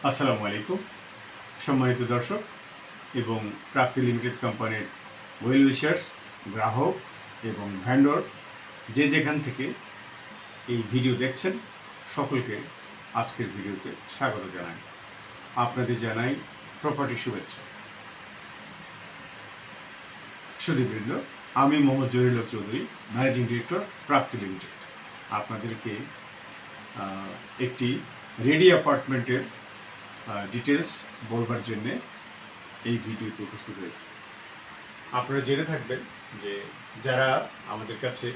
আসসালামু আলাইকুম সম্মানিত দর্শক এবং প্রাপ্তি লিমিটেড কোম্পানির ওয়েল উইশার্স, গ্রাহক এবং ভেন্ডর যে যেখান থেকে এই ভিডিও দেখছেন সকলকে আজকের ভিডিওতে স্বাগত জানাই। আপনাদের জানাই প্রপার্টি শুভেচ্ছা। সুধীবৃন্দ, আমি মোহাম্মদ জহিরুল হক চৌধুরী, ম্যানেজিং ডিরেক্টর, প্রাপ্তি লিমিটেড। আপনাদেরকে একটি রেডি অ্যাপার্টমেন্টের ডিটেলস বলবার জন্যে এই ভিডিওতে উপস্থিত হয়েছে। আপনারা জেনে থাকবেন যে যারা আমাদের কাছে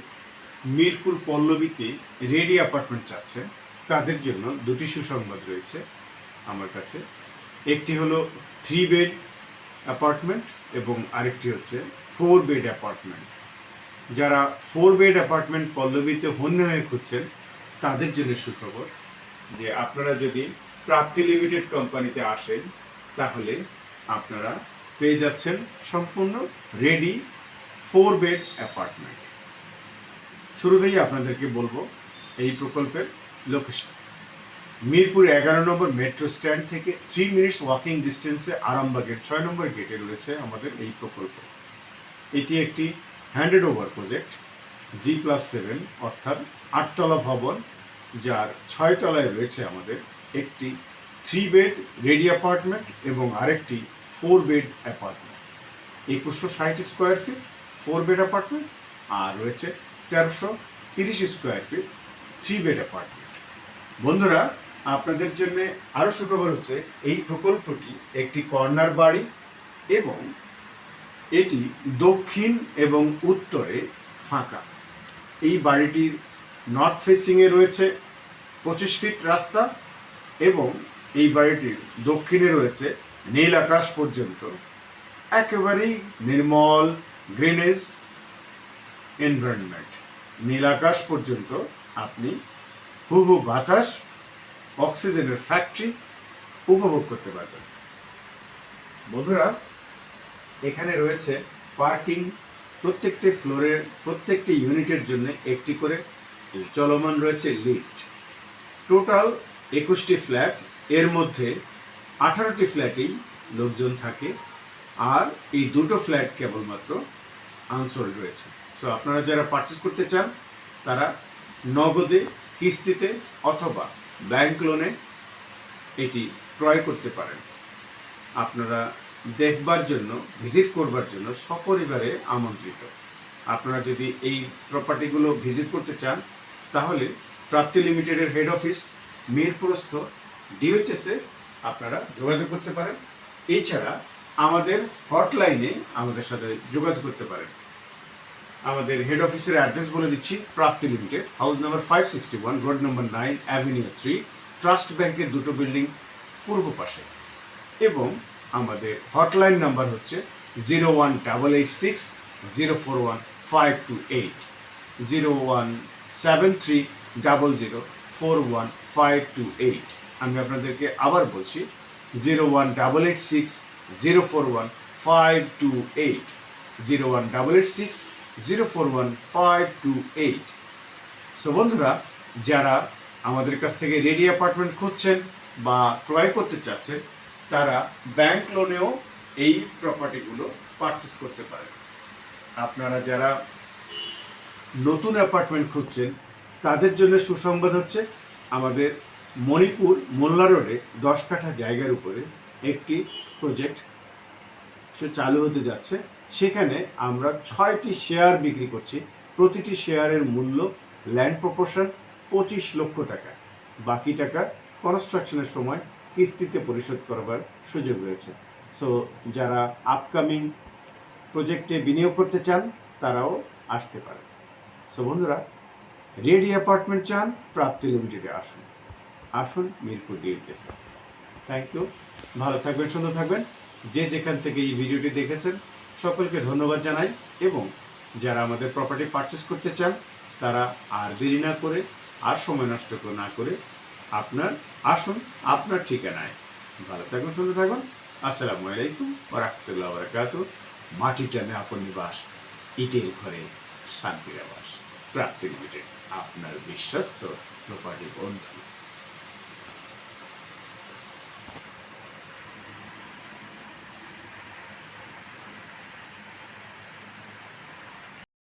মিরপুর পল্লবীতে রেডি অ্যাপার্টমেন্ট চাচ্ছেন তাদের জন্য দুটি সুসংবাদ রয়েছে আমার কাছে। একটি হলো 3 বেড অ্যাপার্টমেন্ট এবং আরেকটি হচ্ছে 4 বেড অ্যাপার্টমেন্ট। যারা 4 বেড অ্যাপার্টমেন্ট পল্লবীতে হয়ে খুঁজছেন তাদের জন্য সুখবর যে আপনারা যদি প্রাপ্তি লিমিটেড কোম্পানিতে আসেন তাহলে আপনারা পেয়ে যাচ্ছেন সম্পূর্ণ রেডি 4 বেড অ্যাপার্টমেন্ট। শুরুতেই আপনাদেরকে বলবো এই প্রকল্পের লোকেশন। মিরপুর 11 নম্বর মেট্রো স্ট্যান্ড থেকে 3 মিনিটস ওয়াকিং ডিস্টেন্সে আরামবাগের 6 নম্বর গেটে রয়েছে আমাদের এই প্রকল্প। এটি একটি হ্যান্ডেড ওভার প্রজেক্ট G+7 অর্থাৎ 8তলা ভবন, যার 6 তলায় রয়েছে আমাদের একটি 3 বেড রেডি অ্যাপার্টমেন্ট এবং আরেকটি 4 bed apartment. 2160 square feet 4 bed apartment আর রয়েছে 1330 স্কোয়ার ফিট 3 বেড অ্যাপার্টমেন্ট। বন্ধুরা, আপনাদের জন্য আরও সুখবর হচ্ছে এই প্রকল্পটি একটি কর্নার বাড়ি এবং এটি দক্ষিণ এবং উত্তরে ফাঁকা। এই বাড়িটির নর্থ ফেসিংয়ে রয়েছে 25 ফিট রাস্তা এবং এই বাড়িটির দক্ষিণে রয়েছে নীল আকাশ পর্যন্ত একেবারেই নির্মল গ্রিনেজ এনভায়রনমেন্ট। নীল আকাশ পর্যন্ত আপনি হুহু বাতাস, অক্সিজেনের ফ্যাক্টরি উপভোগ করতে পারবেন। বন্ধুরা, এখানে রয়েছে পার্কিং, প্রত্যেকটি ফ্লোরের প্রত্যেকটি ইউনিটের জন্য একটি করে চলমান রয়েছে লিফট। টোটাল 21টি ফ্ল্যাট, এর মধ্যে 18টি ফ্ল্যাটেই লোকজন থাকে আর এই দুটো ফ্ল্যাট কেবলমাত্র আনসোল্ড রয়েছে। সো আপনারা যারা পারচেস করতে চান তারা নগদে, কিস্তিতে অথবা ব্যাংক লোনে এটি ক্রয় করতে পারেন। আপনারা দেখবার জন্য, ভিজিট করবার জন্য সপরিবারে আমন্ত্রিত। আপনারা যদি এই প্রপার্টিগুলো ভিজিট করতে চান তাহলে প্রাপ্তি লিমিটেডের হেড অফিস মিরপুরস্থ ডিওএইচএসে আপনারা যোগাযোগ করতে পারেন। এছাড়া আমাদের হটলাইনে আমাদের সাথে যোগাযোগ করতে পারেন। আমাদের হেড অফিসের অ্যাড্রেস বলে দিচ্ছি। Prapti limited, house number 561, road number 9, avenue 3, trust ব্যাংকের দুটো বিল্ডিং পূর্ব পাশে। এবং আমাদের হটলাইন নাম্বার হচ্ছে 01886041528, 01730041528। আমি আপনাদেরকে আবার বলছি 01886041528, 01886041528। সো বন্ধুরা, যারা আমাদের কাছ থেকে রেডি অ্যাপার্টমেন্ট খুঁজছেন বা ক্রয় করতে চাচ্ছেন তারা ব্যাংক লোনেও এই প্রপার্টিগুলো পারচেস করতে পারেন। আপনারা যারা নতুন অ্যাপার্টমেন্ট খুঁজছেন তাদের জন্য সুসংবাদ হচ্ছে আমাদের মণিপুর মোল্লা রোডে 10 কাঠা জায়গার উপরে একটি প্রজেক্ট চালু হতে যাচ্ছে। সেখানে আমরা 6টি শেয়ার বিক্রি করছি। প্রতিটি শেয়ারের মূল্য ল্যান্ড প্রপোর্শন 25 লক্ষ টাকা। বাকি টাকা কনস্ট্রাকশনের সময় কিস্তিতে পরিশোধ করবার সুযোগ রয়েছে। সো যারা আপকামিং প্রজেক্টে বিনিয়োগ করতে চান তারাও আসতে পারে। সো বন্ধুরা, রেডি অ্যাপার্টমেন্ট চান, প্রাপ্তি লিমিটেডে আসুন। আসুন মিরপুর ডিওএইচএসে। Thank you. ভালো থাকবেন, সুন্দর থাকবেন। যে যেখান থেকে এই ভিডিওটি দেখেছেন সকলকে ধন্যবাদ জানাই। এবং যারা আমাদের প্রপার্টি পারচেস করতে চান তারা আর দেরি না করে, আর সময় নষ্ট না করে আসুন আপনার ঠিকানায়। ভালো থাকুন, সুন্দর থাকুন। আসসালামু আলাইকুম ওয়া রাহমাতুল্লাহি ওয়া বারাকাতুহু। মাটি টানে আপন নিবাস, ইটের ঘরে শান্তির আবাস। প্রাপ্তি লিমিটেড, আপনার বিশ্বস্ত প্রপার্টি বন্ধু।